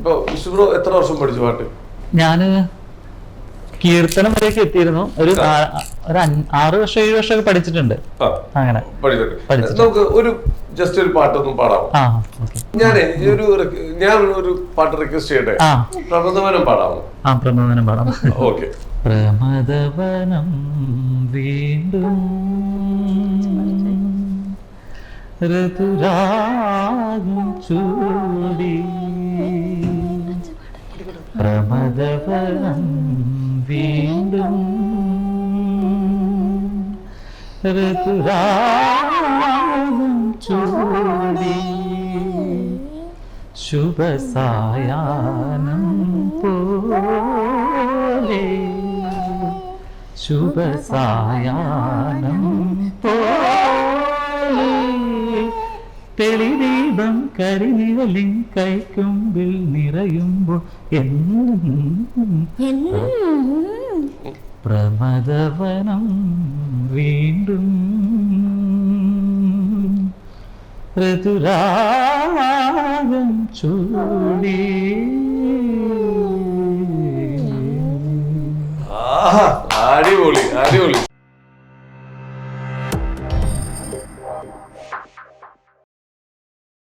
ഇപ്പൊ വിശുബ്രോ എത്ര വർഷം പഠിച്ചു പാട്ട്? ഞാന് കീർത്തനം വരെയൊക്കെ എത്തിയിരുന്നു. ഒരു 6 വർഷം 7 വർഷമൊക്കെ പഠിച്ചിട്ടുണ്ട്. അങ്ങനെ നമുക്ക് ഒരു ജസ്റ്റ് ഒരു പാട്ടൊന്നും പാടാമോ? ഞാൻ ഒരു പാട്ട് റിക്വസ്റ്റ് ചെയ്യട്ടെ. പ്രമദവനം പാടാമോ? പ്രമദവനം പാടാം. ഓക്കെ. പ്രമദവനം വീണ്ടും ഋതുരാഗം ചൂടി, പ്രമദവനം വീണ്ടും ഋതുരാഗം ചൂടി, ശുഭസായാഹ്നം പോലെ, ശുഭസായാഹ്നം പോലെ, തെളിദീപം കരിനിഴലിൻ കൈക്കുമ്പിൽ നിറയുമ്പോൾ പ്രമദവനം വീണ്ടും ഋതുരാഗം ചൂടി. അടിപൊളി.